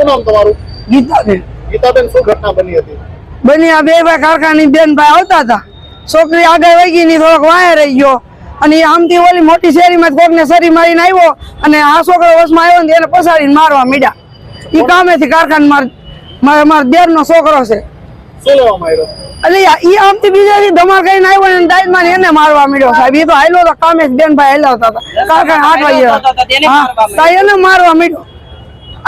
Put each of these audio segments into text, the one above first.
શું નામ તમારું? ગીતાબેન. ગીતાબેન, શું ઘટના બની હતી? બની આ બે ભાઈ કારખાની બેન ભાઈ આવતા હતા, છોકરી આગળ વહી ગઈ, થોડોક વાયા રહી ગયો અને આમથી ઓલી મોટી શેરીમાં કોકને સરી મારીને આવ્યો અને આ છોકરો વસમાં આવ્યો ને એને પસાડીને મારવા મીડ્યા. એ કામેથી કારખાને મારા દેરનો છોકરો છે. શું લેવામાં આવ્યો? એટલે ઈ આમથી બીજાથી ધમાલ કરીને આવ્યો ને ડાયમાં એને મારવા મીડ્યો સાહેબ. એ તો હાલ્યો તો કામે બેન ભાઈ હલાવતા હતા કારખાને 8 વાગે એને મારવા મીડ્યો.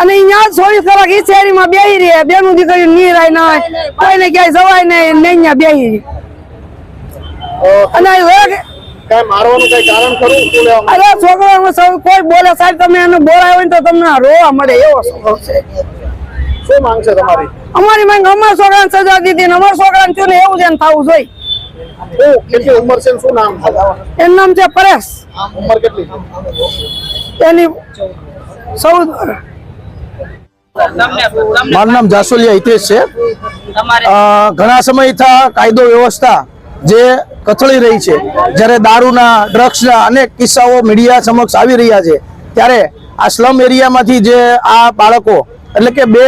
અને અહીંયા 24 કલાક ઈ શેરીમાં બેહી રહી, બેનું દીકરી નીરાય ના હોય, કોઈને ક્યાંય જવાય નહીં, અહીંયા બેહી રહી. અને કઈ મારવાનું કઈ કારણ ખરું? શું લેવામાં? અરે છોકરો કોઈ બોલે સાહેબ, તમે એને બોલાવ્યો હોય તો તમને રોવા મળે એવો છોકરો છે. શું માંગ છે તમારી? અમારી માંગ અમારા છોકરાને સજા દીધી ને અમારા છોકરાને થયું ને એવું જ એને થવું જોઈએ. કેટલી ઉંમર છે? શું નામ છે? એનું નામ છે પરેશ. ઉંમર કેટલી? એની 14 વર્ષ. મારું નામ જાસોલિયા હિતેશ છે. ઘણા સમયથી કાયદો વ્યવસ્થા જે કથળી રહી છે, જ્યારે દારૂના, ડ્રગ્સના અનેક કિસ્સાઓ મીડિયા સમક્ષ આવી રહ્યા છે, ત્યારે આ સ્લમ એરિયામાંથી જે આ બાળકો એટલે કે બે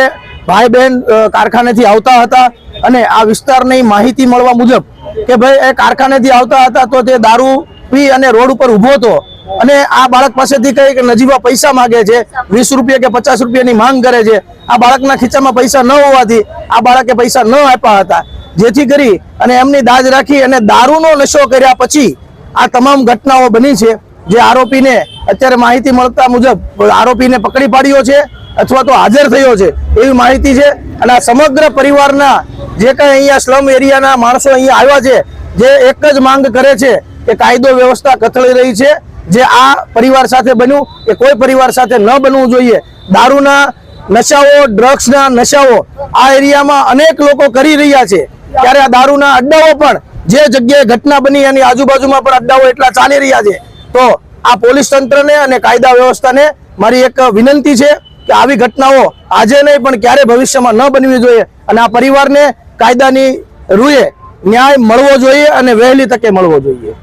ભાઈ બહેન કારખાનેથી આવતા હતા અને આ વિસ્તારની માહિતી મળવા મુજબ કે ભાઈ એ કારખાનેથી આવતા હતા તો તે દારૂ પી અને રોડ ઉપર ઊભો હતો અને આ બાળક પાસેથી કઈ નજીવા પૈસા માંગે છે, 20 રૂપિયા કે 50 રૂપિયાની માંગ કરે છે. આ બાળકના ખીચામાં પૈસા ન હોવાથી આ બાળકે પૈસા ન આપ્યા હતા, જેથી કરી અને એમની દાજ રાખી અને દારૂનો નશો કર્યા પછી આ તમામ ઘટનાઓ બની છે. જે આરોપીને અત્યારે માહિતી મળતા મુજબ આરોપીને પકડી પાડ્યો છે અથવા તો હાજર થયો છે એવી માહિતી છે. અને આ સમગ્ર પરિવારના જે કઈ અહીંયા સ્લમ એરિયાના માણસો અહીંયા આવ્યા છે, જે એક જ માંગ કરે છે કે કાયદો વ્યવસ્થા કથળી રહી છે. જે આ પરિવાર સાથે બન્યું એ કોઈ પરિવાર સાથે ન બનવું જોઈએ. દારૂના નશાઓ, ડ્રગ્સના નશાઓ આ એરિયામાં અનેક લોકો કરી રહ્યા છે, ત્યારે આ દારૂના અડ્ડાઓ પણ જે જગ્યાએ ઘટના બની એની આજુબાજુમાં પણ અડ્ડાઓ એટલા ચાલી રહ્યા છે. તો આ પોલીસ તંત્રને અને કાયદા વ્યવસ્થાને મારી એક વિનંતી છે કે આવી ઘટનાઓ આજે નહીં પણ ક્યારે ભવિષ્યમાં ન બનવી જોઈએ અને આ પરિવારને કાયદાની રૂએ ન્યાય મળવો જોઈએ અને વહેલી તકે મળવો જોઈએ.